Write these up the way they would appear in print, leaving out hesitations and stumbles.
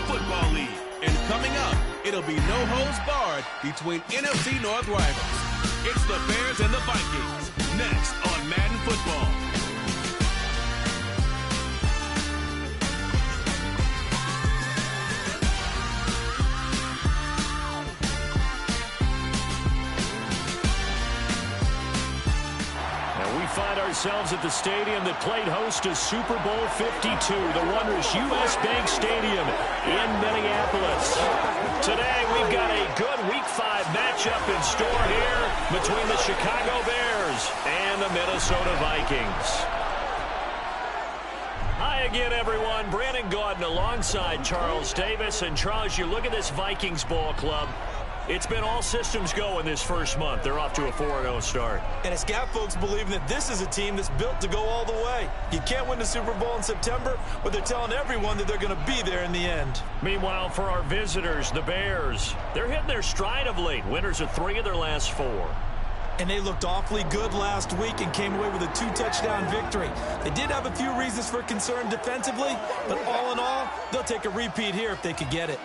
Football League. And coming up, it'll be no holds barred between NFC North rivals. It's the Bears and the Vikings, next on Madden Football. Find ourselves at the stadium that played host to Super Bowl 52, the wondrous U.S. Bank Stadium in Minneapolis. Today, we've got a good Week 5 matchup in store here between the Chicago Bears and the Minnesota Vikings. Hi again, everyone. Brandon Gaudin alongside Charles Davis. And Charles, you look at this Vikings ball club. It's been all systems go in this first month. They're off to a 4-0 start. And it's got folks believing that this is a team that's built to go all the way. You can't win the Super Bowl in September, but they're telling everyone that they're going to be there in the end. Meanwhile, for our visitors, the Bears, they're hitting their stride of late. Winners of 3 of their last 4. And they looked awfully good last week and came away with a 2-touchdown victory. They did have a few reasons for concern defensively, but all in all, they'll take a repeat here if they could get it.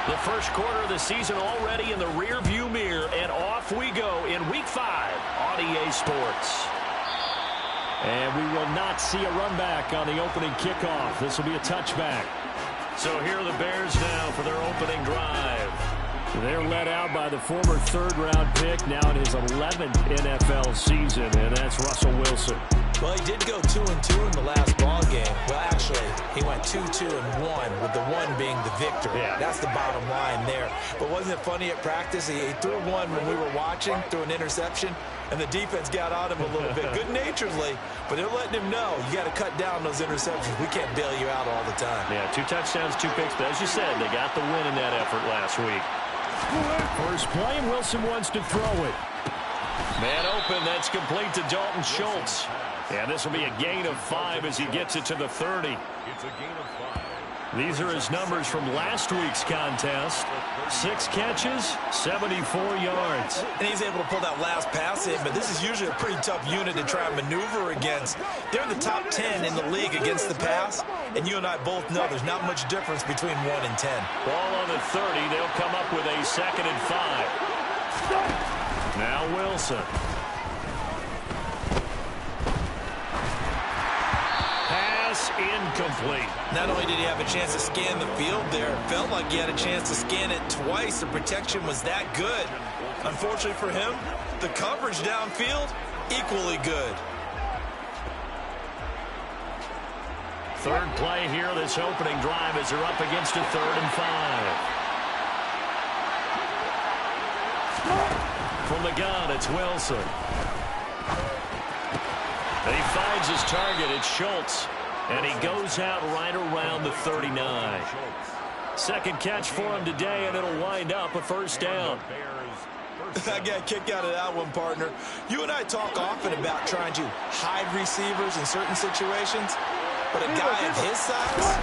The first quarter of the season already in the rear-view mirror, and off we go in Week 5 on EA Sports. And we will not see a run back on the opening kickoff. This will be a touchback. So here are the Bears now for their opening drive. They're led out by the former third-round pick, now in his 11th NFL season, and that's Russell Wilson. Well, he did go 2-2 in the last ball game. Well, actually, he went 2-2-1, with the 1 being the victory. Yeah. That's the bottom line there. But wasn't it funny at practice? He threw one when we were watching, threw an interception, and the defense got on him a little bit, good-naturedly. But they're letting him know, you got to cut down those interceptions. We can't bail you out all the time. Yeah, 2 touchdowns, 2 picks. But as you said, they got the win in that effort last week. First play, and Wilson wants to throw it. Man open, that's complete to Dalton Schultz. And this will be a gain of 5 as he gets it to the 30. It's a gain of 5. These are his numbers from last week's contest. 6 catches, 74 yards. And he's able to pull that last pass in, but this is usually a pretty tough unit to try and maneuver against. They're in the top 10 in the league against the pass, and you and I both know there's not much difference between 1 and 10. Ball on the 30, they'll come up with a 2nd and 5. Now Wilson. Incomplete. Not only did he have a chance to scan the field there, it felt like he had a chance to scan it twice. The protection was that good. Unfortunately for him, the coverage downfield, equally good. Third play here, this opening drive as they're up against a 3rd and 5. From the gun, it's Wilson. And he finds his target, it's Schultz. And he goes out right around the 39. Second catch for him today, and it'll wind up a 1st down. I got a kick out of that one, partner. You and I talk often about trying to hide receivers in certain situations, but a guy of his size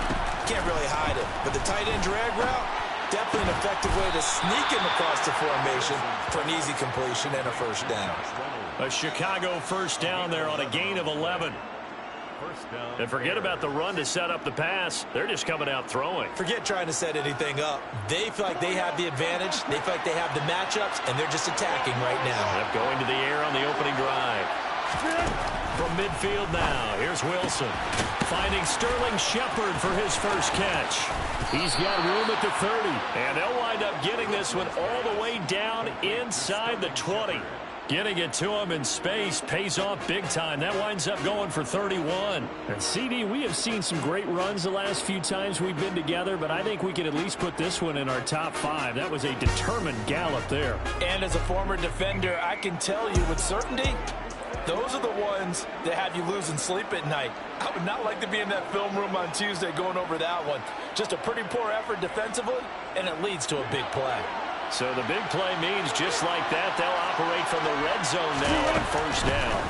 can't really hide it. But the tight end drag route, definitely an effective way to sneak him across the formation for an easy completion and a 1st down. A Chicago 1st down there on a gain of 11. And forget about the run to set up the pass. They're just coming out throwing. Forget trying to set anything up. They feel like they have the advantage. They feel like they have the matchups, and they're just attacking right now. Yep, going to the air on the opening drive. From midfield now, here's Wilson. Finding Sterling Shepard for his first catch. He's got room at the 30. And they'll wind up getting this one all the way down inside the 20. Getting it to him in space pays off big time. That winds up going for 31. And CD, we have seen some great runs the last few times we've been together, but I think we can at least put this one in our top 5. That was a determined gallop there. And as a former defender, I can tell you with certainty, those are the ones that have you losing sleep at night. I would not like to be in that film room on Tuesday going over that one. Just a pretty poor effort defensively, and it leads to a big play. So the big play means just like that, they'll operate from the red zone now on 1st down.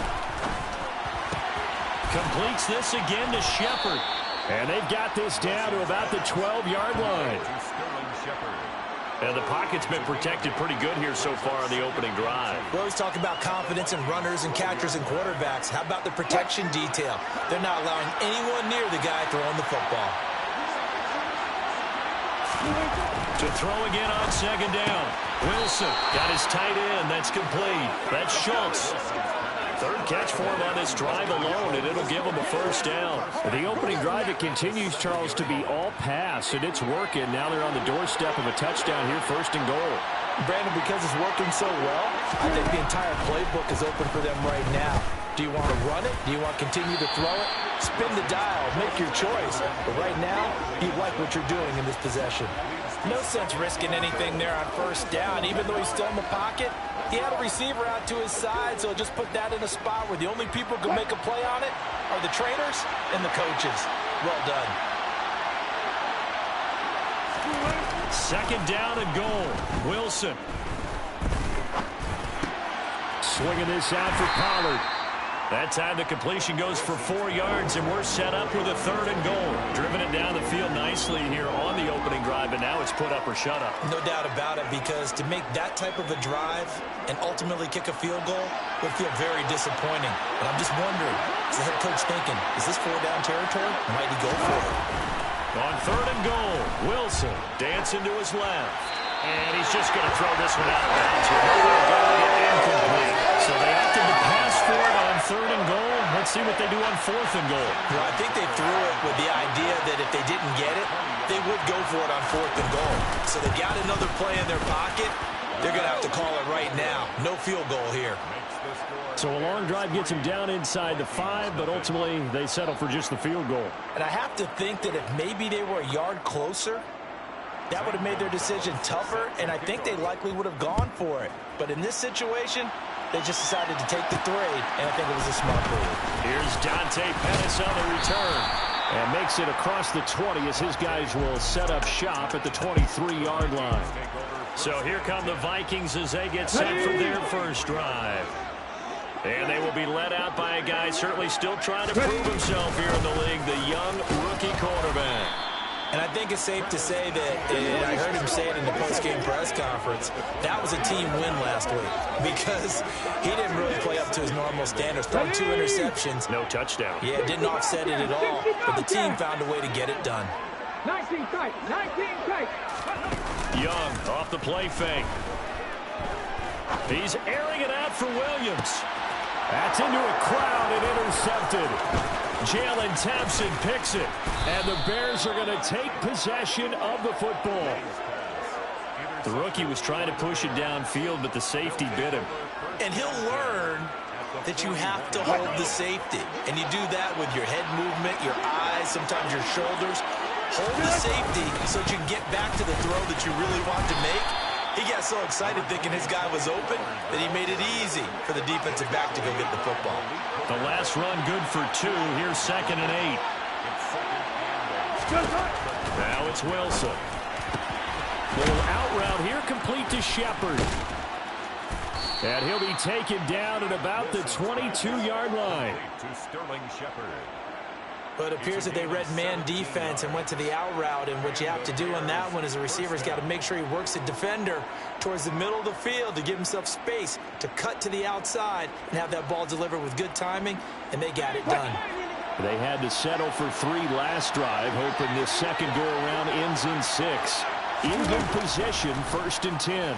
Completes this again to Shepard. And they've got this down to about the 12-yard line. And the pocket's been protected pretty good here so far on the opening drive. We always talk about confidence in runners and catchers and quarterbacks. How about the protection detail? They're not allowing anyone near the guy throwing the football. To throw again on second down. Wilson got his tight end. That's complete. That's Schultz. Third catch for him on this drive alone, and it'll give him a first down. The opening drive, it continues, Charles, to be all pass, and it's working. Now they're on the doorstep of a touchdown here, 1st and goal. Brandon, because it's working so well, I think the entire playbook is open for them right now. Do you want to run it? Do you want to continue to throw it? Spin the dial. Make your choice. But right now, you like what you're doing in this possession. No sense risking anything there on 1st down. Even though he's still in the pocket, he had a receiver out to his side, so just put that in a spot where the only people who can make a play on it are the trainers and the coaches. Well done. 2nd down and goal. Wilson. Swinging this out for Pollard. That time the completion goes for 4 yards, and we're set up with a 3rd and goal. Driven it down the field nicely here on the opening drive, and now it's put up or shut up. No doubt about it, because to make that type of a drive and ultimately kick a field goal would feel very disappointing. And I'm just wondering, is the head coach thinking, is this 4-down territory? Might he go for it? On 3rd and goal, Wilson dancing to his left. And he's just going to throw this one out of bounds here. Incomplete. So they opted to pass for it on 3rd and goal. Let's see what they do on 4th and goal. Well, I think they threw it with the idea that if they didn't get it, they would go for it on 4th and goal. So they got another play in their pocket. They're going to have to call it right now. No field goal here. So a long drive gets them down inside the 5, but ultimately they settle for just the field goal. And I have to think that if maybe they were a yard closer, that would have made their decision tougher, and I think they likely would have gone for it. But in this situation, they just decided to take the 3, and I think it was a smart move. Here's Dante Pettis on the return. And makes it across the 20 as his guys will set up shop at the 23-yard line. So here come the Vikings as they get set for their first drive. And they will be led out by a guy certainly still trying to prove himself here in the league, the young rookie quarterback. And I think it's safe to say that, and I heard him say it in the post-game press conference, that was a team win last week because he didn't really play up to his normal standards. Thrown 2 interceptions. No touchdown. Yeah, didn't offset it at all, but the team found a way to get it done. 19 tight, 19 tight. Young off the play fake. He's airing it out for Williams. That's into a crowd and intercepted. Jalen Thompson picks it, and the Bears are going to take possession of the football. The rookie was trying to push it downfield, but the safety bit him. And he'll learn that you have to hold the safety. And you do that with your head movement, your eyes, sometimes your shoulders. Hold the safety so that you can get back to the throw that you really want to make. He got so excited thinking his guy was open that he made it easy for the defensive back to go get the football. The last run good for 2. Here's 2nd and 8. Now it's Wilson. Little out route here, complete to Shepard. And he'll be taken down at about the 22-yard line. But it appears that they read man defense and went to the out route, and what you have to do on that one is the receiver's got to make sure he works the defender towards the middle of the field to give himself space to cut to the outside and have that ball delivered with good timing, and they got it done. They had to settle for 3 last drive, hoping this second go-around ends in 6. In good position, 1st and 10.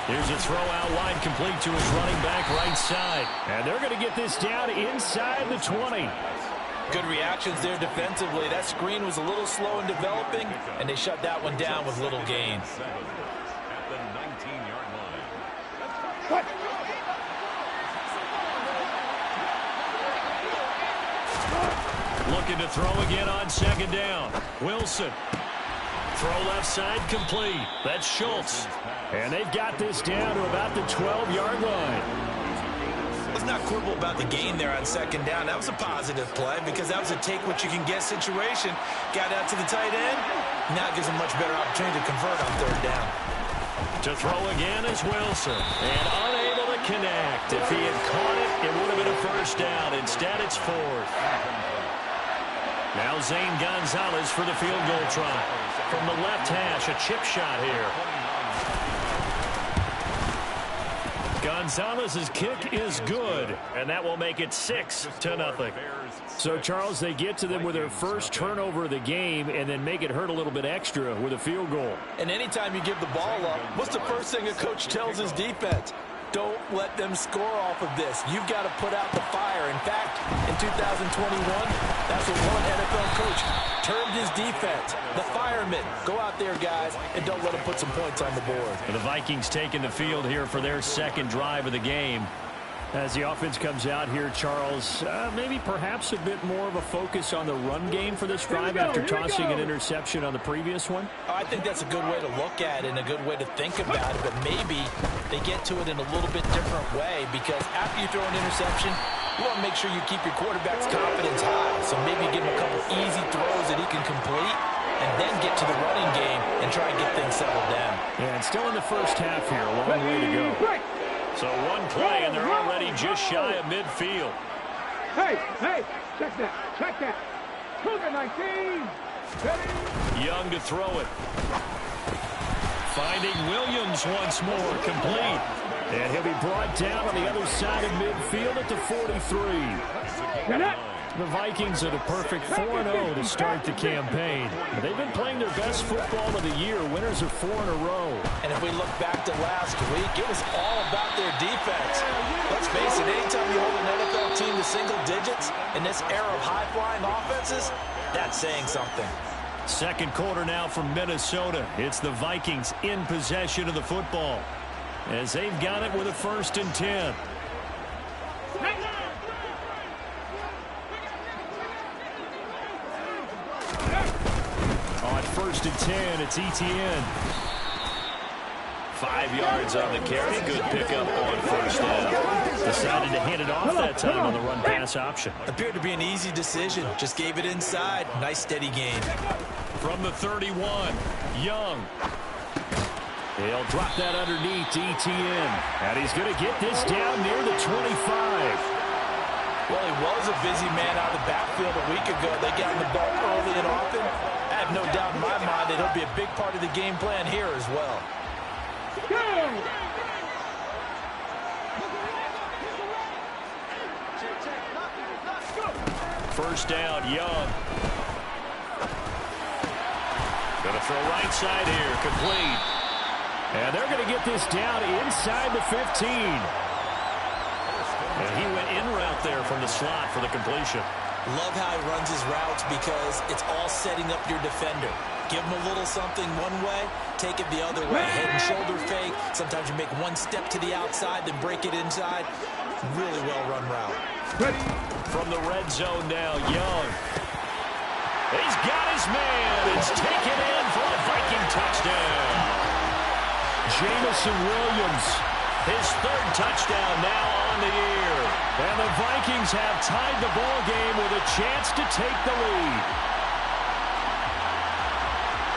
Here's a throw out wide, complete to his running back right side. And they're going to get this down inside the 20. Good reactions there defensively. That screen was a little slow in developing, and they shut that one down with little gain. Looking to throw again on 2nd down. Wilson. Throw left side, complete. That's Schultz. And they've got this down to about the 12-yard line. Let's not quibble about the gain there on 2nd down. That was a positive play because that was a take-what-you-can-get situation. Got out to the tight end. Now it gives him a much better opportunity to convert on 3rd down. To throw again is Wilson. And unable to connect. If he had caught it, it would have been a 1st down. Instead, it's 4th. Now Zane Gonzalez for the field goal try. From the left hash, a chip shot here. Gonzalez's kick is good, and that will make it 6-0. So, Charles, they get to them with their first turnover of the game and then make it hurt a little bit extra with a field goal. And anytime you give the ball up, what's the first thing a coach tells his defense? Don't let them score off of this. You've got to put out the fire. In fact, in 2021, that's what one NFL coach termed his defense. The firemen. Go out there, guys, and don't let them put some points on the board. And the Vikings taking the field here for their second drive of the game. As the offense comes out here, Charles, maybe perhaps a bit more of a focus on the run game for this drive after tossing an interception on the previous one? Oh, I think that's a good way to look at it and a good way to think about it, but maybe they get to it in a little bit different way because after you throw an interception, you want to make sure you keep your quarterback's confidence high. So maybe give him a couple easy throws that he can complete and then get to the running game and try and get things settled down. Yeah, and still in the first half here, a long way to go. So one play, and they're already just shy of midfield. Hey, check that. Cougar 19. Ready? Young to throw it. Finding Williams once more, complete. And he'll be brought down on the other side of midfield at the 43. Get it. The Vikings are the perfect 4-0 to start the campaign. They've been playing their best football of the year. Winners of 4 in a row. And if we look back to last week, it was all about their defense. Let's face it, anytime you hold an NFL team to single digits in this era of high-flying offenses, that's saying something. Second quarter now from Minnesota. It's the Vikings in possession of the football as they've got it with a 1st and 10. On 1st and 10, it's Etienne. 5 yards on the carry. Good pickup on 1st down. Decided to hand it off that time on the run-pass option. Appeared to be an easy decision. Just gave it inside. Nice steady gain. From the 31, Young. He'll drop that underneath to Etienne. And he's going to get this down near the 25. Well, he was a busy man out of the backfield a week ago. They got him the ball early and often. I have no doubt in my mind that he'll be a big part of the game plan here as well. First down, Young. Gonna throw right side here, complete. And they're going to get this down inside the 15. And he went in route there from the slot for the completion. Love how he runs his routes because it's all setting up your defender. Give him a little something one way, take it the other way. Head and shoulder fake. Sometimes you make one step to the outside, then break it inside. Really well-run route. Ready? From the red zone now, Young. He's got his man. It's taken in for a Viking touchdown. Jamison Williams. His 3rd touchdown now on the year. And the Vikings have tied the ball game with a chance to take the lead.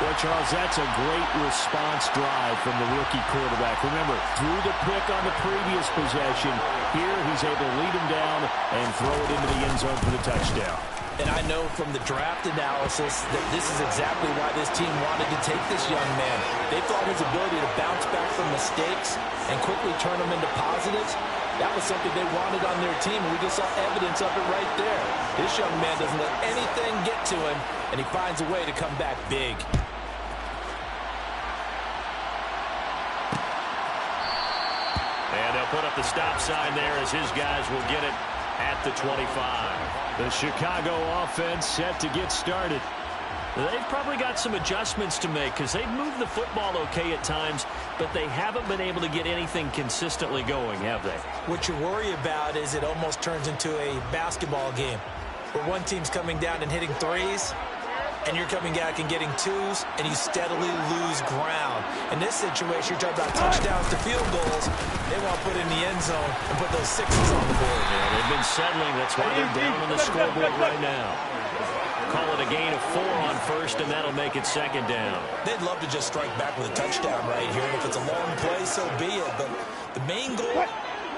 Well, Charles, that's a great response drive from the rookie quarterback. Remember, threw the pick on the previous possession. Here, he's able to lead him down and throw it into the end zone for the touchdown. And I know from the draft analysis that this is exactly why this team wanted to take this young man. They thought his ability to bounce back from mistakes and quickly turn them into positives, that was something they wanted on their team, and we just saw evidence of it right there. This young man doesn't let anything get to him, and he finds a way to come back big. And they'll put up the stop sign there as his guys will get it at the 25. The Chicago offense set to get started. They've probably got some adjustments to make because they've moved the football okay at times, but they haven't been able to get anything consistently going, have they? What you worry about is it almost turns into a basketball game where one team's coming down and hitting threes, and you're coming back and getting twos, and you steadily lose ground. In this situation, you're talking about touchdowns to field goals. They want to put in the end zone and put those sixes on the board. Yeah, they've been settling. That's why they're down on the scoreboard right now. Call it a gain of 4 on 1st, and that'll make it 2nd down. They'd love to just strike back with a touchdown right here, and if it's a long play, so be it. But the main goal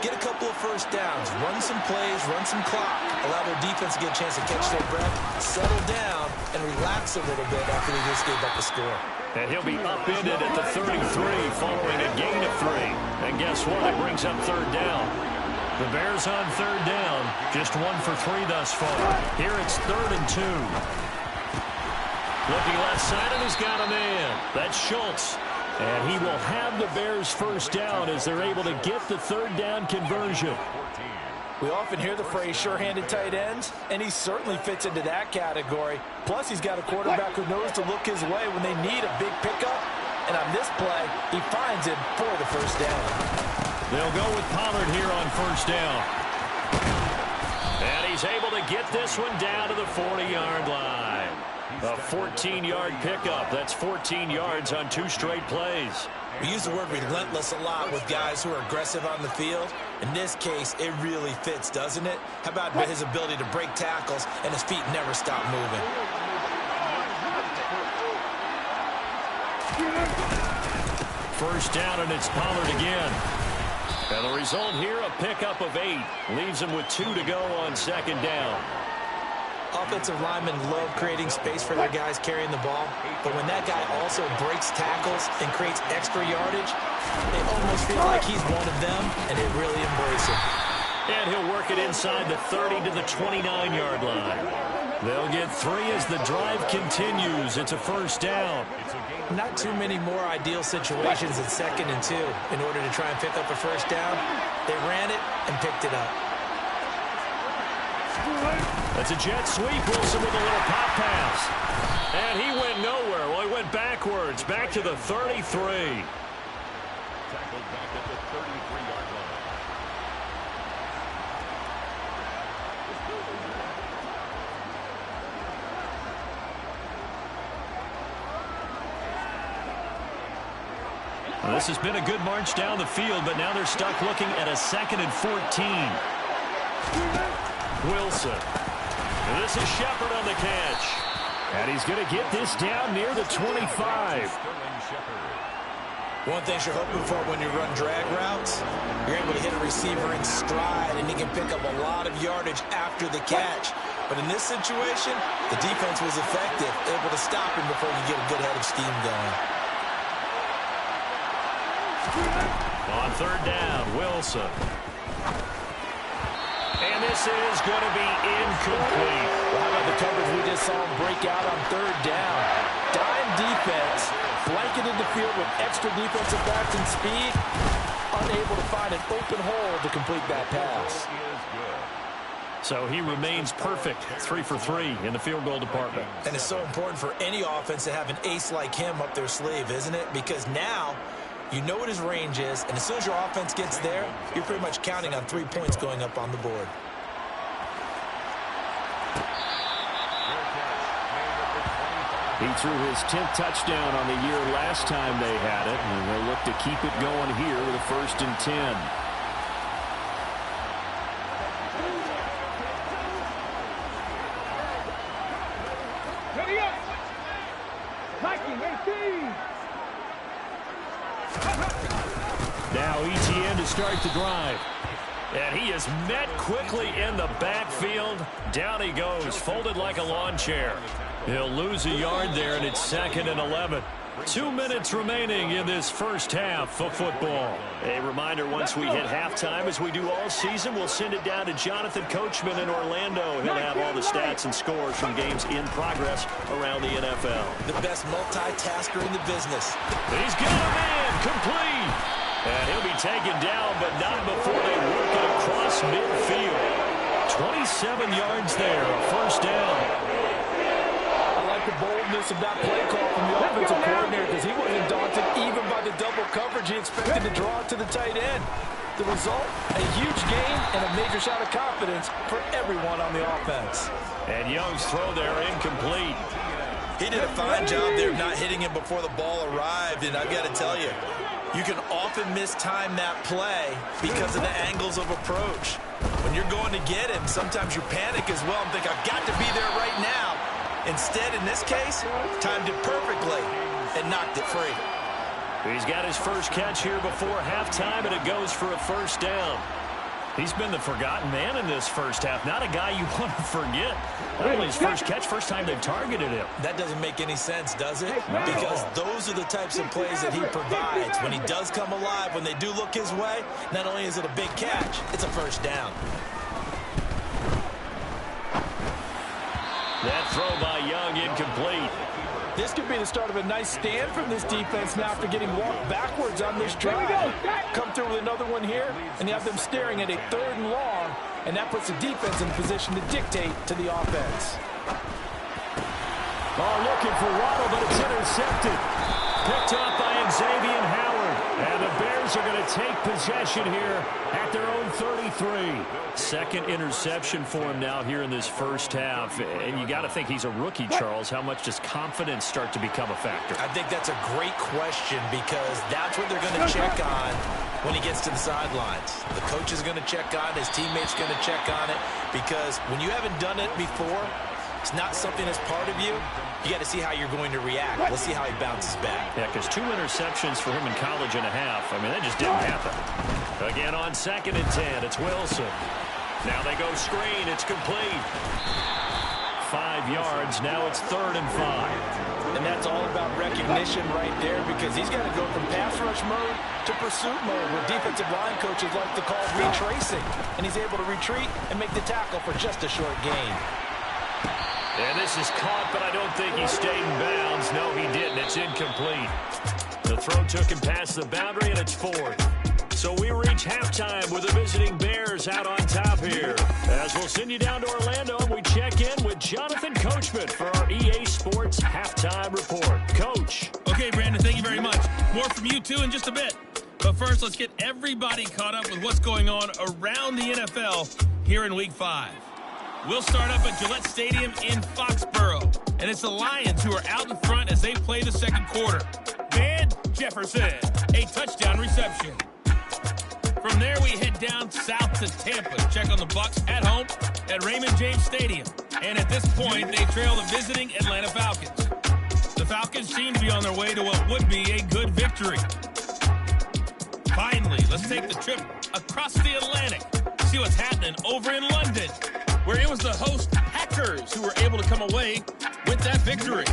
get a couple of first downs, run some plays, run some clock, allow their defense to get a chance to catch their breath, settle down, and relax a little bit after they just gave up the score. And he'll be upended at the 33 following a gain of 3. And guess what? It brings up third down. The Bears on third down, just 1 for 3 thus far. Here it's 3rd and 2. Looking left side, and he's got a man. That's Schultz. And he will have the Bears first down as they're able to get the third down conversion. We often hear the phrase sure-handed tight ends, and he certainly fits into that category. Plus, he's got a quarterback who knows to look his way when they need a big pickup. And on this play, he finds him for the first down. They'll go with Pollard here on first down. And he's able to get this one down to the 40-yard line. A 14-yard pickup. That's 14 yards on 2 straight plays. We use the word relentless a lot with guys who are aggressive on the field. In this case, it really fits, doesn't it? How about his ability to break tackles and his feet never stop moving? First down, and it's Pollard again. And the result here, a pickup of 8. Leaves him with 2 to go on second down. Offensive linemen love creating space for their guys carrying the ball, but when that guy also breaks tackles and creates extra yardage, they almost feel like he's one of them, and they really embrace him. And he'll work it inside the 30 to the 29-yard line. They'll get 3 as the drive continues. It's a first down. Not too many more ideal situations at 2nd and 2 in order to try and pick up a first down. They ran it and picked it up. That's a jet sweep. Wilson with a little pop pass. And he went nowhere. Well, he went backwards, back to the 33. Tackled back at the 33-yard line. Well, this has been a good march down the field, but now they're stuck looking at a 2nd and 14. Wilson. This is Shepard on the catch. And he's going to get this down near the 25. One thing you're hoping for when you run drag routes, you're able to hit a receiver in stride, and he can pick up a lot of yardage after the catch. But in this situation, the defense was effective, able to stop him before you get a good head of steam going. On third down, Wilson. And this is going to be incomplete. Well, how about the coverage we just saw him break out on third down? Dime defense, blanketed the field with extra defensive backs and speed, unable to find an open hole to complete that pass. So he remains perfect, 3 for 3 in the field goal department. And it's so important for any offense to have an ace like him up their sleeve, isn't it? Because now you know what his range is, and as soon as your offense gets there, you're pretty much counting on 3 points going up on the board. He threw his 10th touchdown on the year last time they had it, and they'll look to keep it going here with a 1st and 10. Ready up! Nike 18! Now ETN to start the drive. And he is met quickly in the backfield. Down he goes, folded like a lawn chair. He'll lose a yard there, and it's 2nd and 11. 2 minutes remaining in this first half of football. A reminder, once we hit halftime, as we do all season, we'll send it down to Jonathan Coachman in Orlando. He'll have all the stats and scores from games in progress around the NFL. The best multitasker in the business. He's got a man, complete. And he'll be taken down, but not before they work it across midfield. 27 yards there, a first down. I like the boldness of that play call from the offensive coordinator, because he wasn't daunted even by the double coverage he expected to draw to the tight end. The result, a huge gain and a major shot of confidence for everyone on the offense. And Young's throw there incomplete. He did a fine job there of not hitting him before the ball arrived, and I've got to tell you, you can often mistime that play because of the angles of approach. When you're going to get him, sometimes you panic as well and think, I've got to be there right now. Instead, in this case, timed it perfectly and knocked it free. He's got his first catch here before halftime, and it goes for a first down. He's been the forgotten man in this first half. Not a guy you want to forget. Not only his first catch, first time they've targeted him. That doesn't make any sense, does it? Because those are the types of plays that he provides. When he does come alive, when they do look his way, not only is it a big catch, it's a first down. That throw by Young incomplete. This could be the start of a nice stand from this defense now after getting walked backwards on this drive. Come through with another one here, and you have them staring at a 3rd and long, and that puts the defense in position to dictate to the offense. Oh, looking for Waddle, but it's intercepted. Picked up by Xavier Howard. And the Bears are going to take possession here at their own 33. Second interception for him now here in this first half. And you got to think he's a rookie, Charles. How much does confidence start to become a factor? I think that's a great question because that's what they're going to check on when he gets to the sidelines. The coach is going to check on it. His teammates going to check on it because when you haven't done it before, it's not something that's part of you. You got to see how you're going to react. Let's see how he bounces back. Yeah, because 2 interceptions for him in college and a half. I mean, that just didn't happen. Again on 2nd and 10, it's Wilson. Now they go screen. It's complete. 5 yards. Now it's 3rd and 5. And that's all about recognition right there because he's got to go from pass rush mode to pursuit mode, what defensive line coaches like to call retracing. And he's able to retreat and make the tackle for just a short gain. And this is caught, but I don't think he stayed in bounds. No, he didn't. It's incomplete. The throw took him past the boundary, and it's 4th. So we reach halftime with the visiting Bears out on top here. As we'll send you down to Orlando, and we check in with Jonathan Coachman for our EA Sports Halftime Report. Coach. Okay, Brandon, thank you very much. More from you, too, in just a bit. But first, let's get everybody caught up with what's going on around the NFL here in Week 5. We'll start up at Gillette Stadium in Foxborough. And it's the Lions who are out in front as they play the second quarter. Van Jefferson, a touchdown reception. From there, we head down south to Tampa to check on the Bucs at home at Raymond James Stadium. And at this point, they trail the visiting Atlanta Falcons. The Falcons seem to be on their way to what would be a good victory. Finally, let's take the trip across the Atlantic to see what's happening over in London, where it was the host Packers who were able to come away with that victory.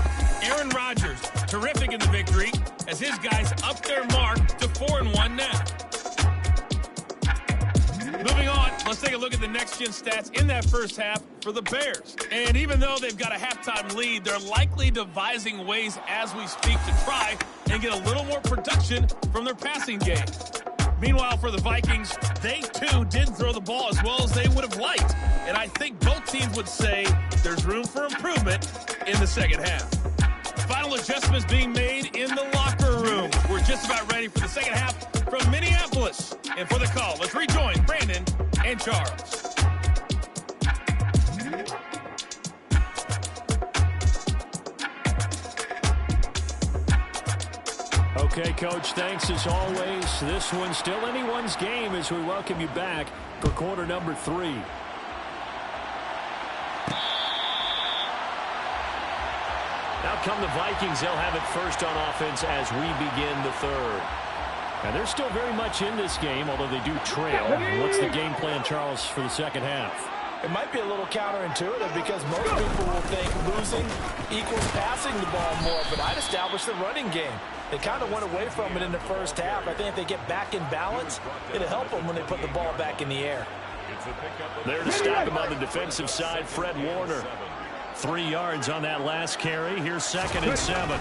Aaron Rodgers, terrific in the victory, as his guys up their mark to 4-1 now. Moving on, let's take a look at the next-gen stats in that first half for the Bears. And even though they've got a halftime lead, they're likely devising ways as we speak to try and get a little more production from their passing game. Meanwhile, for the Vikings, they too didn't throw the ball as well as they would have liked. And I think both teams would say there's room for improvement in the second half. Final adjustments being made in the locker room. We're just about ready for the second half from Minneapolis. And for the call, let's rejoin Brandon and Charles. Okay, Coach, thanks as always. This one's still anyone's game as we welcome you back for quarter number 3. Now come the Vikings. They'll have it first on offense as we begin the third. And they're still very much in this game, although they do trail. What's the game plan, Charles, for the second half? It might be a little counterintuitive because most people will think losing equals passing the ball more, but I'd establish the running game. They kind of went away from it in the first half. I think if they get back in balance, it'll help them when they put the ball back in the air. There to stop him on the defensive side, Fred Warner. 3 yards on that last carry. Here's 2nd and 7.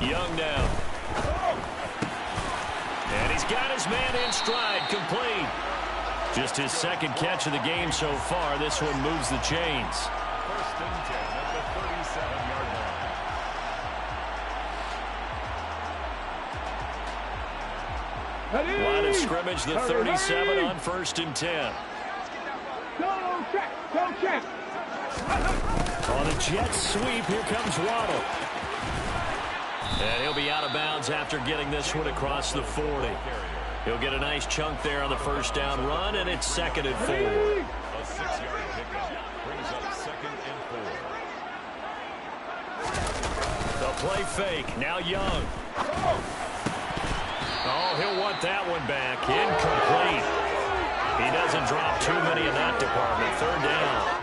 Young now. And he's got his man in stride, complete. Just his second catch of the game so far. This one moves the chains. First and 10 at the 37-yard line. Line of scrimmage, the 37 on 1st and 10. Go check. On a jet sweep, here comes Waddle. And he'll be out of bounds after getting this one across the 40. He'll get a nice chunk there on the first down run, and it's 2nd and 4. A 6-yard pickup brings up 2nd and 4. The play fake, now Young. Oh, he'll want that one back. Incomplete. He doesn't drop too many in that department. Third down.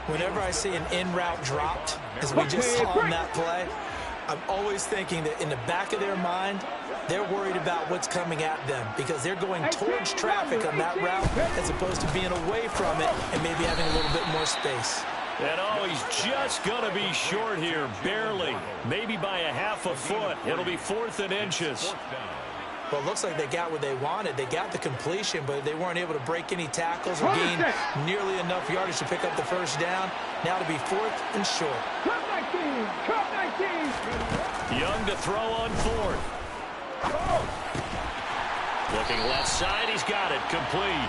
Whenever I see an in-route dropped, as we just saw on that play, I'm always thinking that in the back of their mind, they're worried about what's coming at them because they're going towards traffic on that route as opposed to being away from it and maybe having a little bit more space. And oh, he's just going to be short here, barely. Maybe by a half a foot. It'll be 4th and inches. Well, it looks like they got what they wanted. They got the completion, but they weren't able to break any tackles or gain nearly enough yardage to pick up the first down. Now to be 4th and short. Cut 19! Cut 19! Young to throw on 4th. Looking left side, he's got it, complete.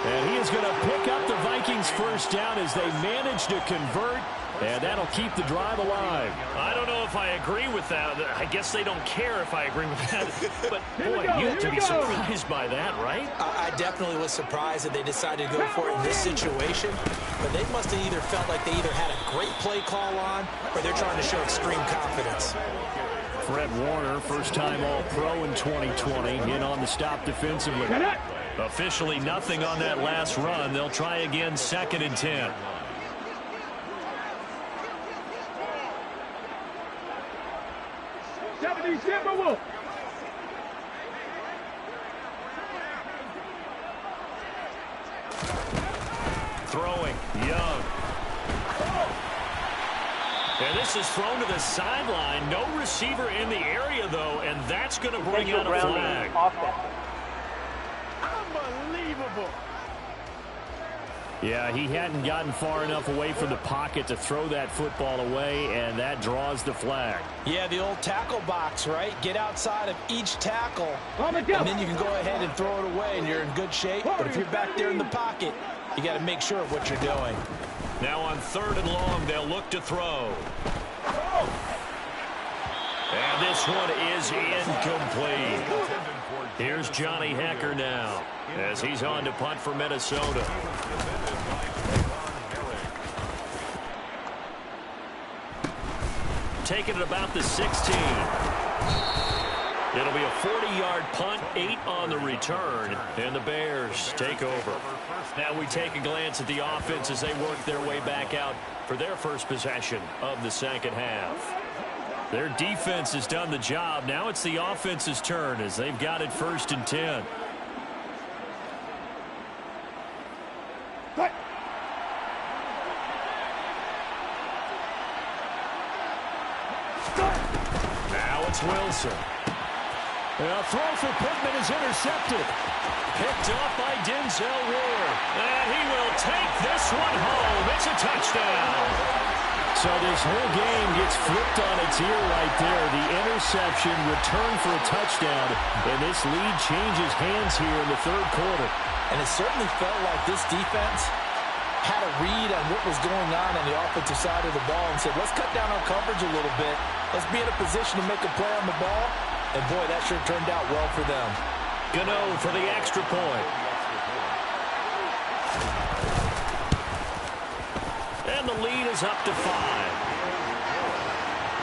And he is going to pick up the Vikings first down as they manage to convert, and that'll keep the drive alive. I don't know if I agree with that. I guess they don't care if I agree with that. But, boy, you have to be surprised by that, right? I definitely was surprised that they decided to go for it in this situation, but they must have either felt like they either had a great play call on or they're trying to show extreme confidence. Fred Warner, first-time All-Pro in 2020, in on the stop defensively. Officially nothing on that last run. They'll try again, 2nd and 10. Throwing, Young. And this is thrown to the sideline. No receiver in the area, though, and that's going to bring out a flag. Unbelievable. Yeah, he hadn't gotten far enough away from the pocket to throw that football away, and that draws the flag. Yeah, the old tackle box, right? Get outside of each tackle, and then you can go ahead and throw it away, and you're in good shape. But if you're back there in the pocket, you got to make sure of what you're doing. Now on 3rd and long, they'll look to throw. And this one is incomplete. Here's Johnny Hecker now as he's on to punt for Minnesota. Taking it about the 16. It'll be a 40-yard punt, 8 on the return, and the Bears take over. Now we take a glance at the offense as they work their way back out for their first possession of the second half. Their defense has done the job. Now it's the offense's turn as they've got it 1st and 10. Now it's Wilson. A throw for Pittman is intercepted. Picked up by Denzel Ward. And he will take this one home. It's a touchdown. So this whole game gets flipped on its ear right there. The interception, return for a touchdown, and this lead changes hands here in the 3rd quarter. And it certainly felt like this defense had a read on what was going on the offensive side of the ball and said, let's cut down our coverage a little bit. Let's be in a position to make a play on the ball. And, boy, that sure turned out well for them. Gano for the extra point. And the lead is up to 5.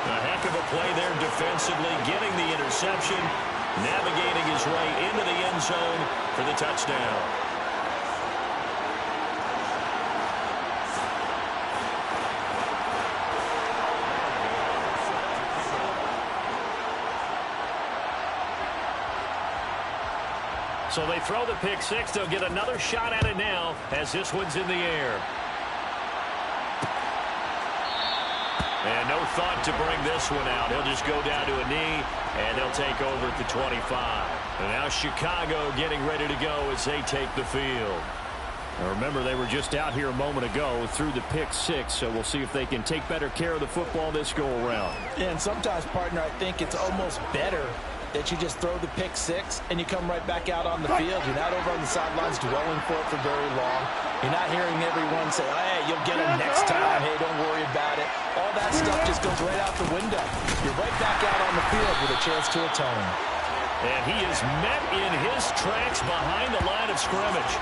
A heck of a play there defensively, getting the interception, navigating his way into the end zone for the touchdown. So they throw the pick 6. They'll get another shot at it now as this one's in the air. And no thought to bring this one out. He'll just go down to a knee, and they'll take over at the 25. And now Chicago getting ready to go as they take the field. Now remember, they were just out here a moment ago through the pick 6, so we'll see if they can take better care of the football this go-around. And sometimes, partner, I think it's almost better that you just throw the pick 6 and you come right back out on the field. You're not over on the sidelines dwelling for it for very long. You're not hearing everyone say, hey, you'll get them next time. Hey, don't worry about it. All that stuff just goes right out the window. You're right back out on the field with a chance to atone. And he is met in his tracks behind the line of scrimmage.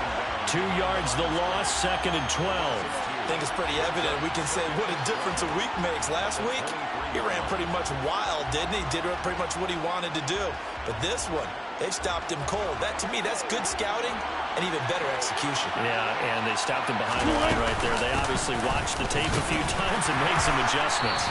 2 yards the loss, 2nd and 12. I think it's pretty evident. We can say what a difference a week makes. Last week, he ran pretty much wild, didn't he? Did pretty much what he wanted to do. But this one, They've stopped him cold. That, to me, that's good scouting and even better execution. Yeah, and they stopped him behind the line right there. They obviously watched the tape a few times and made some adjustments.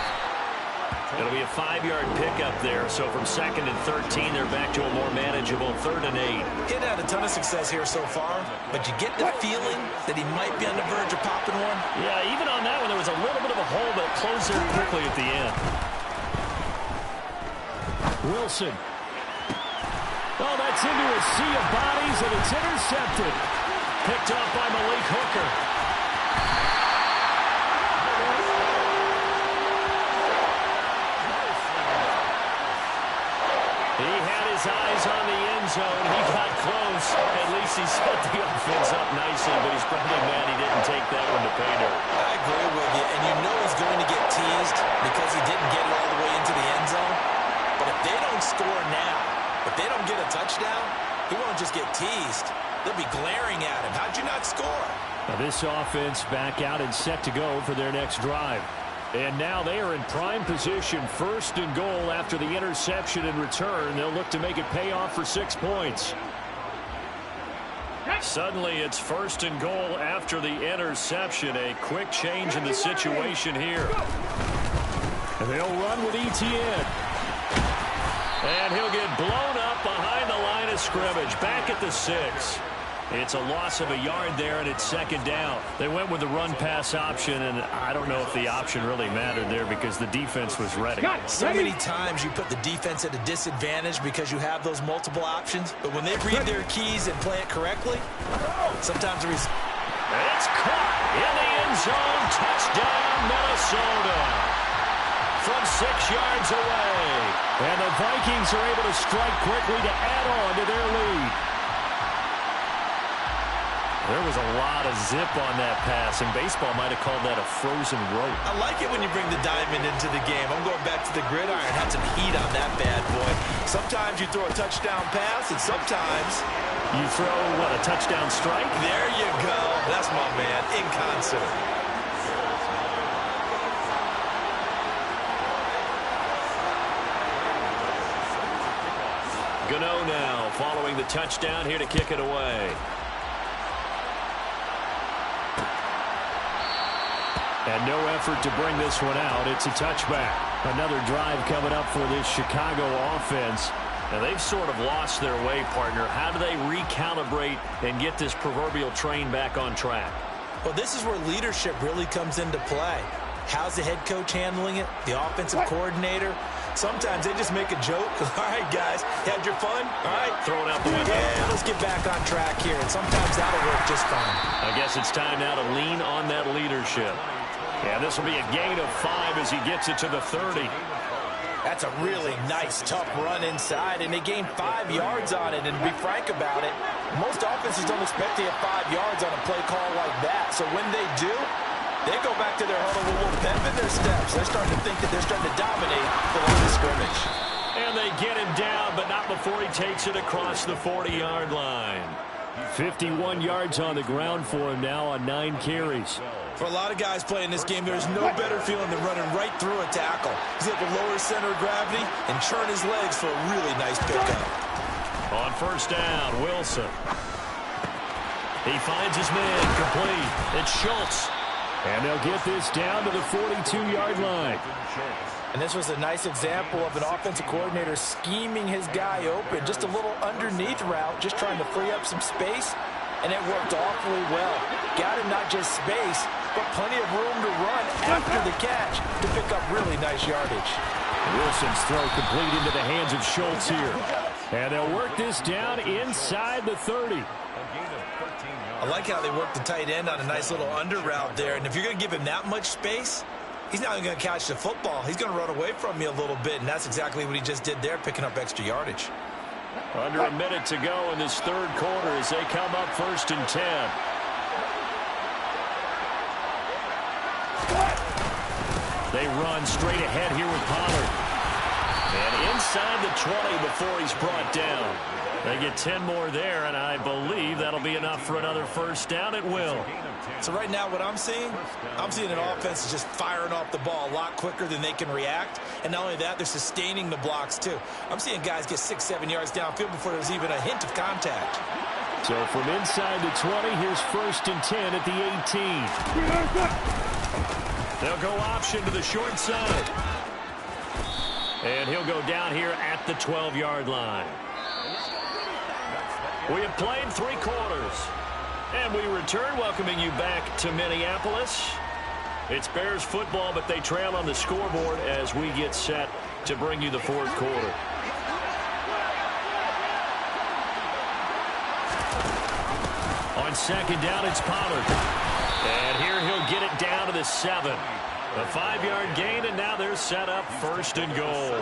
It'll be a 5-yard pickup there, so from 2nd and 13, they're back to a more manageable 3rd and 8. He'd had a ton of success here so far, but you get the feeling that he might be on the verge of popping one. Yeah, even on that one, there was a little bit of a hole, but it closed there quickly at the end. Wilson. Oh, that's into a sea of bodies, and it's intercepted. Picked off by Malik Hooker. He had his eyes on the end zone. He got close. At least he set the offense up nicely, but he's probably mad he didn't take that one to pay dirt. I agree with you, and you know he's going to get teased because he didn't get it all the way into the end zone. But if they don't score now, if they don't get a touchdown, he won't just get teased. They'll be glaring at him. How'd you not score? Now this offense back out and set to go for their next drive. And now they are in prime position, 1st and goal after the interception and return. They'll look to make it pay off for 6 points. Suddenly it's 1st and goal after the interception. A quick change in the situation here. And they'll run with Etienne. And he'll get blown up behind the line of scrimmage. Back at the 6. It's a loss of a yard there, and it's 2nd down. They went with the run-pass option, and I don't know if the option really mattered there because the defense was ready. So many times you put the defense at a disadvantage because you have those multiple options, but when they read their keys and play it correctly, sometimes it's caught in the end zone. Touchdown, Minnesota. From 6 yards away. And the Vikings are able to strike quickly to add on to their lead. There was a lot of zip on that pass, and baseball might have called that a frozen rope. I like it when you bring the diamond into the game. I'm going back to the gridiron. Had some heat on that bad boy. Sometimes you throw a touchdown pass, and sometimes you throw, what, a touchdown strike? There you go. That's my man, in concert. Gano now following the touchdown here to kick it away. And no effort to bring this one out. It's a touchback. Another drive coming up for this Chicago offense. Now they've sort of lost their way, partner. How do they recalibrate and get this proverbial train back on track? Well, this is where leadership really comes into play. How's the head coach handling it? The offensive coordinator? Sometimes they just make a joke. All right, guys, had your fun? All right. Throw it out the window. Yeah, let's get back on track here. And sometimes that'll work just fine. I guess it's time now to lean on that leadership. Yeah, this will be a gain of 5 as he gets it to the 30. That's a really nice, tough run inside, and they gained 5 yards on it. And to be frank about it, most offenses don't expect to get 5 yards on a play call like that. So when they do, they go back to their huddle with a little pep in their steps. They're starting to think that they're starting to dominate the line of scrimmage. And they get him down, but not before he takes it across the 40-yard line. 51 yards on the ground for him now on 9 carries. For a lot of guys playing this game, there's no better feeling than running right through a tackle. He's able to lower his center of gravity and churn his legs for a really nice pickup. On 1st down, Wilson. He finds his man complete. It's Schultz. And they'll get this down to the 42-yard line. And this was a nice example of an offensive coordinator scheming his guy open. Just a little underneath route, just trying to free up some space. And it worked awfully well. Got him not just space, but plenty of room to run after the catch to pick up really nice yardage. Wilson's throw complete into the hands of Schultz here. And they'll work this down inside the 30. I like how they work the tight end on a nice little under route there. And if you're going to give him that much space, he's not even going to catch the football. He's going to run away from you a little bit, and that's exactly what he just did there, picking up extra yardage. Under a minute to go in this 3rd quarter as they come up 1st and 10. They run straight ahead here with Pollard. And inside the 20 before he's brought down. They get 10 more there, and I believe that'll be enough for another first down. It will. So right now what I'm seeing an offense is just firing off the ball a lot quicker than they can react. And not only that, they're sustaining the blocks too. I'm seeing guys get 6-7 yards downfield before there's even a hint of contact. So from inside the 20, here's 1st and 10 at the 18. They'll go option to the short side. And he'll go down here at the 12-yard line. We have played 3 quarters. And we return, welcoming you back to Minneapolis. It's Bears football, but they trail on the scoreboard as we get set to bring you the 4th quarter. On 2nd down, it's Pollard. And here he'll get it down to the 7. A 5-yard gain, and now they're set up 1st and goal.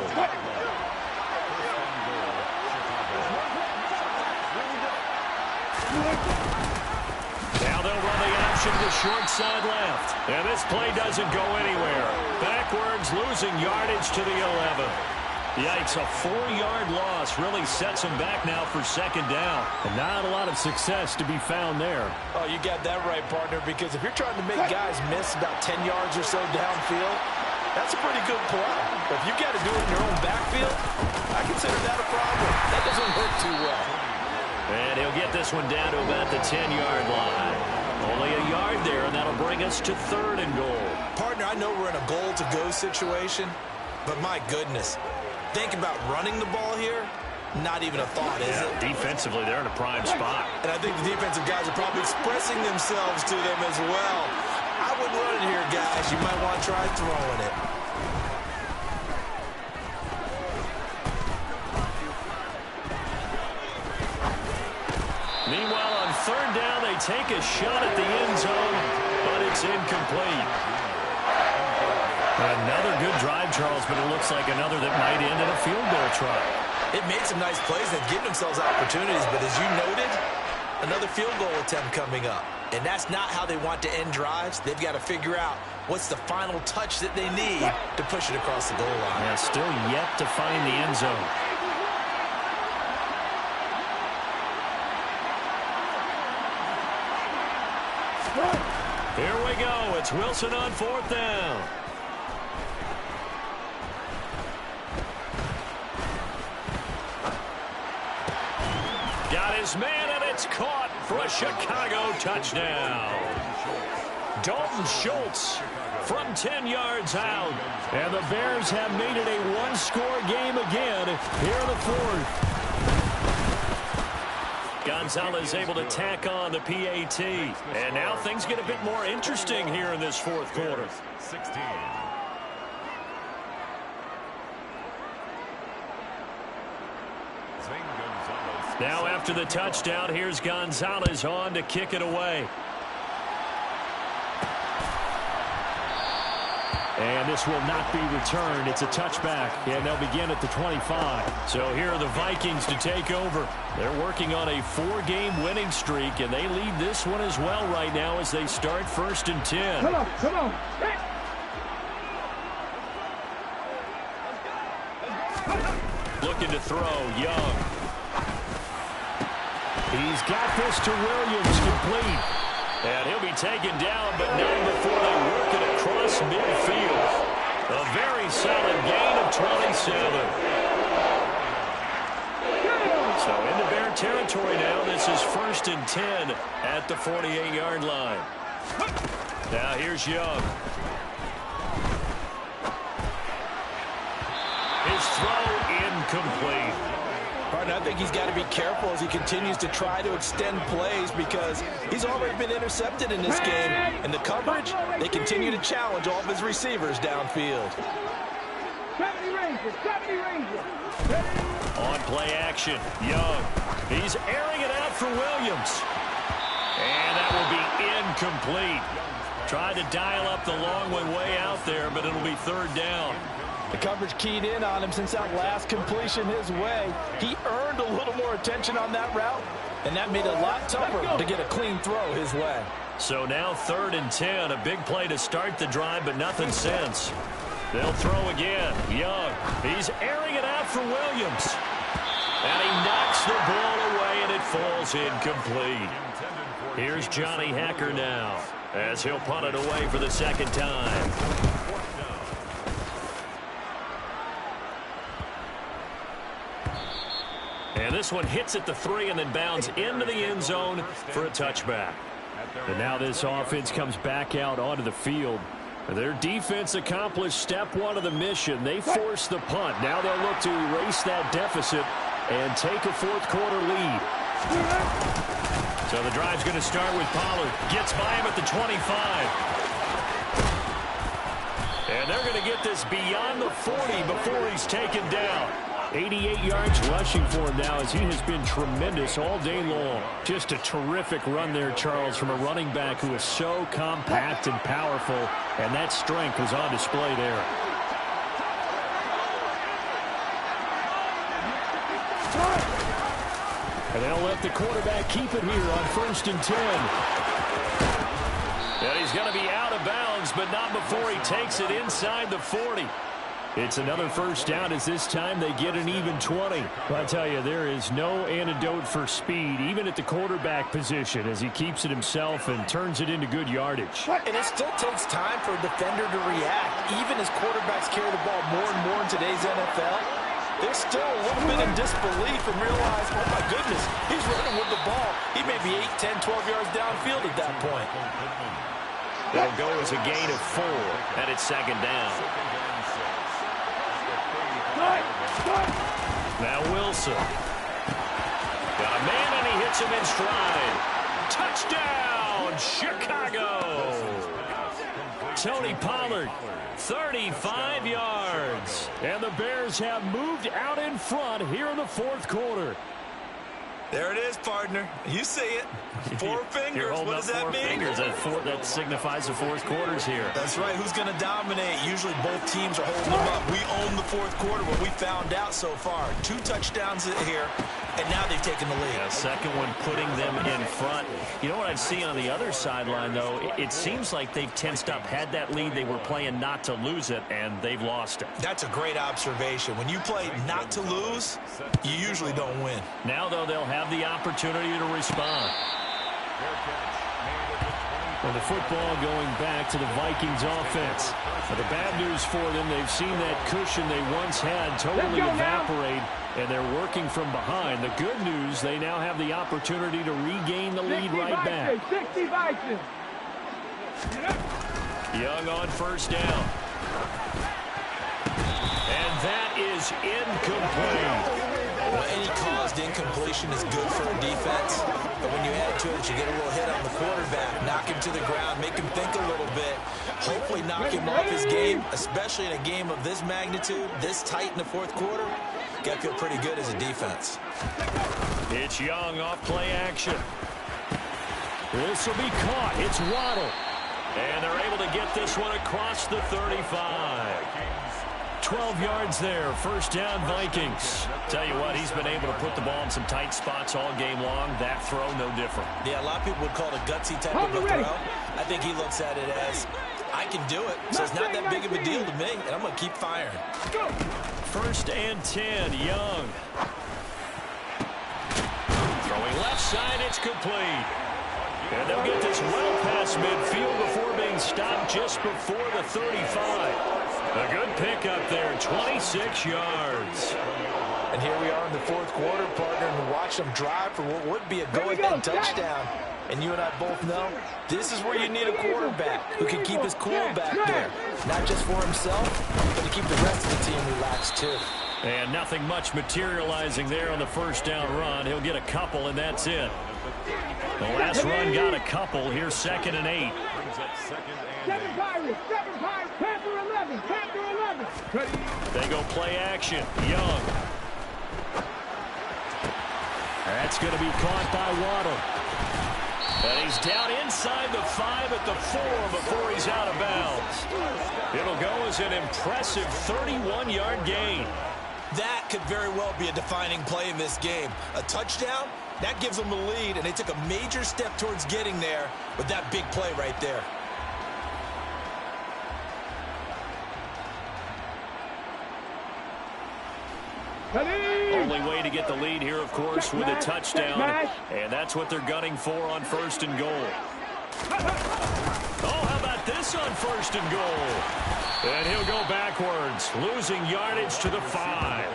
Now they'll run the option to the short side left. And this play doesn't go anywhere. Backwards, losing yardage to the 11. Yikes, a 4-yard loss really sets them back now for 2nd down. And not a lot of success to be found there. Oh, you got that right, partner, because if you're trying to make guys miss about 10 yards or so downfield, that's a pretty good play. But if you've got to do it in your own backfield, I consider that a problem. That doesn't work too well. And he'll get this one down to about the 10-yard line. Only a yard there, and that'll bring us to 3rd and goal. Partner, I know we're in a goal-to-go situation, but my goodness, think about running the ball here. Not even a thought, is it? Defensively, they're in a prime spot. And I think the defensive guys are probably expressing themselves to them as well. I wouldn't run it here, guys. You might want to try throwing it. Meanwhile, on 3rd down, they take a shot at the end zone, but it's incomplete. Another good drive, Charles, but it looks like another that might end in a field goal try. It made some nice plays. They've given themselves opportunities, but as you noted, another field goal attempt coming up. And that's not how they want to end drives. They've got to figure out what's the final touch that they need to push it across the goal line. Yeah, still yet to find the end zone. Here we go. It's Wilson on 4th down. Got his man, and it's caught for a Chicago touchdown. Dalton Schultz from 10 yards out. And the Bears have made it a 1-score game again here in the 4th. Gonzalez able to tack on the PAT. And now things get a bit more interesting here in this 4th quarter. 16. Now after the touchdown, here's Gonzalez on to kick it away. And this will not be returned. It's a touchback, and they'll begin at the 25. So here are the Vikings to take over. They're working on a 4-game winning streak, and they lead this one as well right now as they start 1st and 10. Come on. Looking to throw, Young. He's got this to Williams, complete. And he'll be taken down, but not before they work it across midfield. A very solid gain of 27. So into Bear territory now. This is 1st and 10 at the 48-yard line. Now here's Young. His throw incomplete. Partner, I think he's got to be careful as he continues to try to extend plays because he's already been intercepted in this game. And the coverage, they continue to challenge all of his receivers downfield. 70 Rangers. On play action, Young. He's airing it out for Williams. And that will be incomplete. Tried to dial up the long one way out there, but it'll be 3rd down. The coverage keyed in on him since that last completion his way. He earned a little more attention on that route, and that made it a lot tougher to get a clean throw his way. So now 3rd and 10, a big play to start the drive, but nothing since. They'll throw again. Young, he's airing it out for Williams. And he knocks the ball away, and it falls incomplete. Here's Johnny Hecker now, as he'll punt it away for the second time. And this one hits at the 3 and then bounds into the end zone for a touchback. And now this offense comes back out onto the field. Their defense accomplished step 1 of the mission. They forced the punt. Now they'll look to erase that deficit and take a fourth-quarter lead. So the drive's going to start with Pollard. Gets by him at the 25. And they're going to get this beyond the 40 before he's taken down. 88 yards rushing for him now, as he has been tremendous all day long. Just a terrific run there, Charles, from a running back who is so compact and powerful, and that strength was on display there. And they'll let the quarterback keep it here on 1st and 10. And he's going to be out of bounds, but not before he takes it inside the 40. It's another first down, as this time they get an even 20. I tell you, there is no antidote for speed, even at the quarterback position, as he keeps it himself and turns it into good yardage. And it still takes time for a defender to react, even as quarterbacks carry the ball more and more in today's NFL. They're still a little bit in disbelief and realize, oh my goodness, he's running with the ball. He may be 8, 10, 12 yards downfield at that point. It'll go as a gain of 4, and it's second down. Now Wilson. Got a man, and he hits him in stride. Touchdown, Chicago! Tony Pollard, 35 yards. And the Bears have moved out in front here in the fourth quarter. There it is, partner. You see it. 4 fingers. What does that mean? Fingers. That signifies the fourth quarter's here. That's right. Who's going to dominate? Usually both teams are holding them up. We own the fourth quarter, what we found out so far. 2 touchdowns here, and now they've taken the lead. Yeah, second one putting them in front. You know what I'd see on the other sideline, though? It seems like they've tensed up. Had that lead, they were playing not to lose it, and they've lost it. That's a great observation. When you play not to lose, you usually don't win. Now, though, they'll have the opportunity to respond. And the football going back to the Vikings offense. But the bad news for them, they've seen that cushion they once had totally evaporate, and they're working from behind. The good news, they now have the opportunity to regain the lead right back. 60 Vikings. Young on first down. And that is incomplete. Well, any caused incompletion is good for a defense, but when you add to it, you get a little hit on the quarterback, knock him to the ground, make him think a little bit, hopefully knock him off his game, especially in a game of this magnitude, this tight in the fourth quarter. Got to feel pretty good as a defense. It's Young off play action. This will be caught. It's Waddle. And they're able to get this one across the 35. 12 yards there. First down, Vikings. Tell you what, he's been able to put the ball in some tight spots all game long. That throw, no different. Yeah, a lot of people would call it a gutsy type of a throw. I think he looks at it as, I can do it, so it's not that big of a deal to me, and I'm going to keep firing. First and 10, Young. Throwing left side, it's complete. And they'll get this well past midfield before being stopped just before the 35. A good pickup there, 26 yards. And here we are in the fourth quarter, partner, and watch them drive for what would be a go-ahead touchdown. And you and I both know this is where you need a quarterback who can keep his cool back there. Not just for himself, but to keep the rest of the team relaxed too. And nothing much materializing there on the first down run. He'll get a couple, and that's it. The last run got a couple. Here's 2nd and 8. 7 Pirates, Panther 11, Panther 11. They go play action. Young. That's going to be caught by Waddle. And he's down inside the 5 at the 4 before he's out of bounds. It'll go as an impressive 31-yard gain. That could very well be a defining play in this game. A touchdown, that gives them the lead, and they took a major step towards getting there with that big play right there. Only way to get the lead here, of course, with a touchdown. And that's what they're gunning for on 1st and goal. Oh, how about this on 1st and goal? And he'll go backwards, losing yardage to the 5.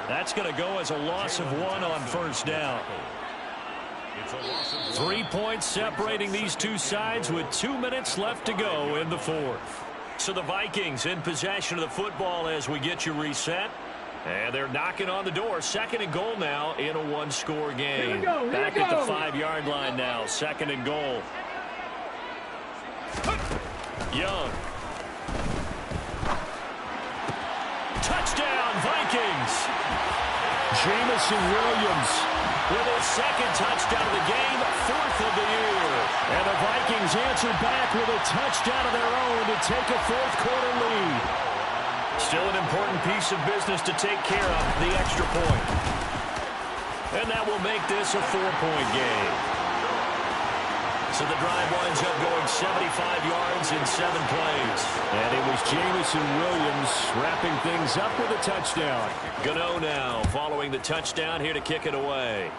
That's going to go as a loss of 1 on 1st down. 3 points separating these two sides with 2 minutes left to go in the 4th. So the Vikings in possession of the football as we get you reset. And they're knocking on the door. 2nd and goal now in a one-score game. Back at the 5-yard line now. 2nd and goal. Young. Touchdown, Vikings. Jamison Williams with his 2nd touchdown of the game, 4th of the year. And the Vikings answer back with a touchdown of their own to take a 4th quarter lead. Still an important piece of business to take care of, the extra point. And that will make this a 4-point game. So the drive winds up going 75 yards in 7 plays. And it was Jamison Williams wrapping things up with a touchdown. Gano now following the touchdown here to kick it away.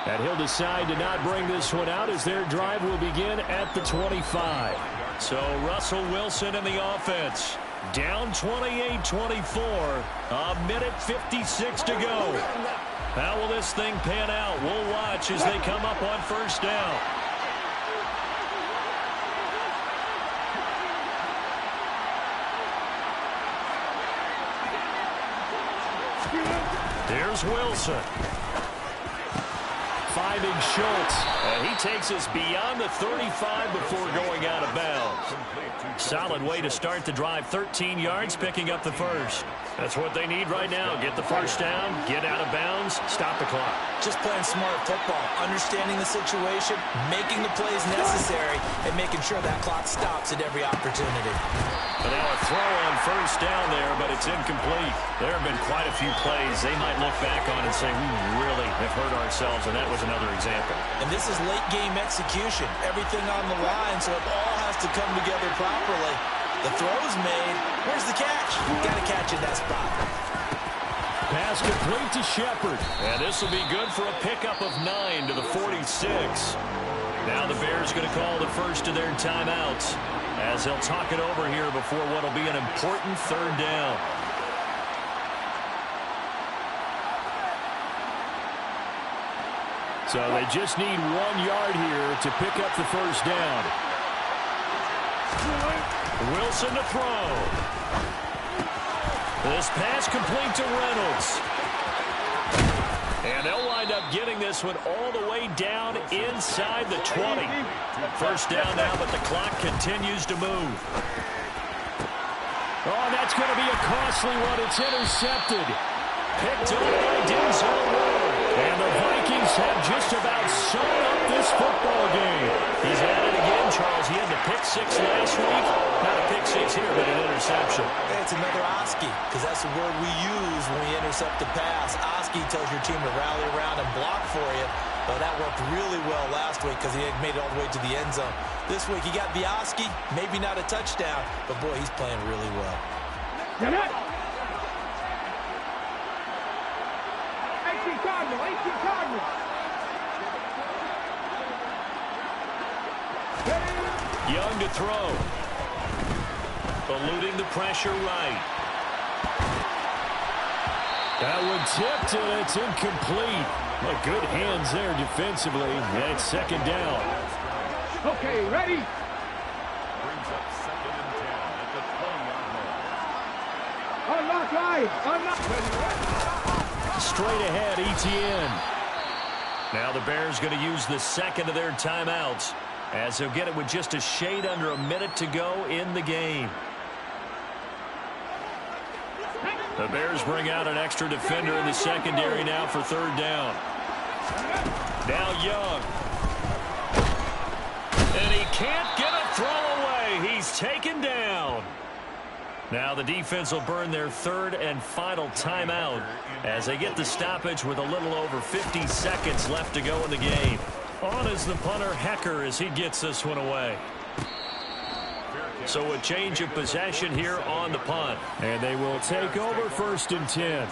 And he'll decide to not bring this one out as their drive will begin at the 25. So Russell Wilson in the offense. Down 28-24. A minute 56 to go. How will this thing pan out? We'll watch as they come up on 1st down. There's Wilson. Finding Schultz. And he takes us beyond the 35 before going out of bounds. Solid way to start the drive. 13 yards, picking up the 1st. That's what they need right now. Get the 1st down, get out of bounds, stop the clock. Just playing smart football, understanding the situation, making the plays necessary, and making sure that clock stops at every opportunity. But now a throw on 1st down there, but it's incomplete. There have been quite a few plays they might look back on and say, we really have hurt ourselves, and that was another example. And this is late-game execution. Everything on the line, so it all has to come together properly. The throw's made. Where's the catch? Got to catch in that spot. Pass complete to Shepard. And this will be good for a pickup of 9 to the 46. Now the Bears going to call the first of their timeouts as they'll talk it over here before what will be an important 3rd down. So they just need 1 yard here to pick up the 1st down. Wilson to throw. This pass complete to Reynolds. And they'll wind up getting this one all the way down inside the 20. 1st down now, but the clock continues to move. Oh, that's going to be a costly one. It's intercepted. Picked up by Denzel Ward. And the Vikings have just about sewn up this football game. He's at it again, Charles. He had the pick 6 last week. Not a pick 6 here, but an interception. Hey, it's another Oski, because that's the word we use when we intercept the pass. Oski tells your team to rally around and block for you. Well, that worked really well last week because he had made it all the way to the end zone. This week, he got the Oski, maybe not a touchdown, but boy, he's playing really well. Young to throw. Eluding the pressure right. That one tipped, and it's incomplete. Well, good hands there defensively. And it's 2nd down. Okay, ready? Brings up 2nd and 10 at the 20-yard line. Unlock line. Unlock. Straight ahead, Etienne. Now the Bears going to use the 2nd of their timeouts as they'll get it with just a shade under a minute to go in the game. The Bears bring out an extra defender in the secondary now for 3rd down. Now Young. And he can't get a throw away. He's taken down. Now the defense will burn their 3rd and final timeout as they get the stoppage with a little over 50 seconds left to go in the game. On is the punter, Hecker, as he gets this one away. So a change of possession here on the punt. And they will take over 1st and 10.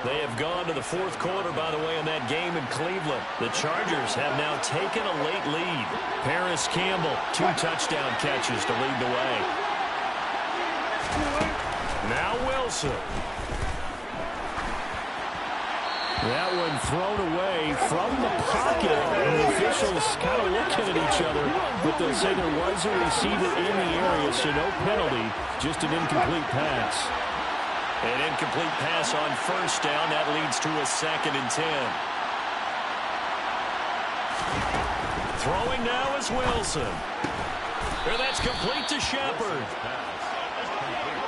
They have gone to the 4th quarter, by the way, in that game in Cleveland. The Chargers have now taken a late lead. Paris Campbell, 2 touchdown catches to lead the way. Now Wilson. That one thrown away from the pocket. And the officials kind of looking at each other, but they'll say there was a receiver in the area, so no penalty, just an incomplete pass. An incomplete pass on 1st down. That leads to a 2nd and 10. Throwing now is Wilson. And that's complete to Shepard.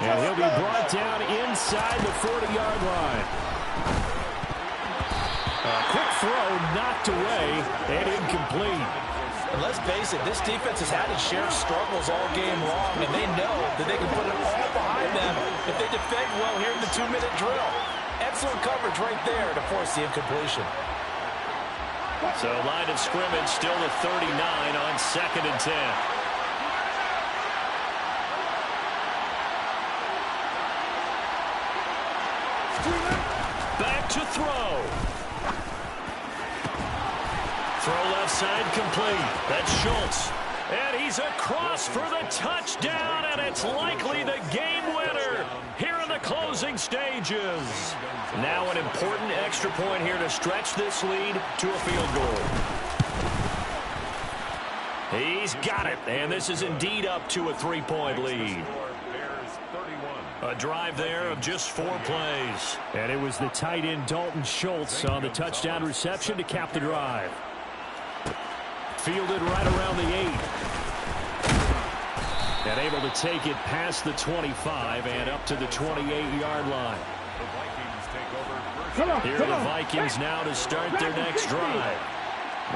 And he'll be brought down inside the 40-yard line. A quick throw knocked away and incomplete. And let's face it, this defense has had its share of struggles all game long, and they know that they can put it all behind them if they defend well here in the 2-minute drill. Excellent coverage right there to force the incompletion. So line of scrimmage still at 39 on 2nd and 10. Back to throw. Throw left side complete. That's Schultz. And he's across for the touchdown, and it's likely the game winner here in the closing stages. Now an important extra point here to stretch this lead to a field goal. He's got it, and this is indeed up to a 3-point lead. A drive there of just 4 plays. And it was the tight end Dalton Schultz on the touchdown reception to cap the drive. Fielded right around the 8. And able to take it past the 25 and up to the 28-yard line. Here are the Vikings now to start their next drive.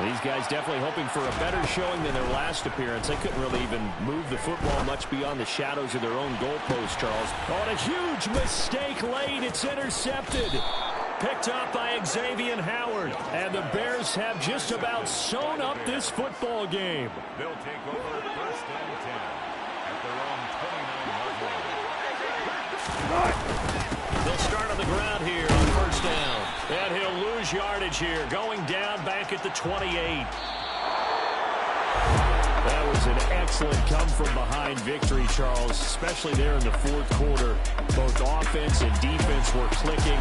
These guys definitely hoping for a better showing than their last appearance. They couldn't really even move the football much beyond the shadows of their own goalpost, Charles. Oh, and a huge mistake late. It's intercepted. Picked up by Xavier Howard. And the Bears have just about sewn up this football game. They'll take over 1st and 10 at their own 29-yard line. They'll start on the ground here on 1st down. And he'll lose yardage here, going down back at the 28. That was an excellent come-from-behind victory, Charles, especially there in the 4th quarter. Both offense and defense were clicking.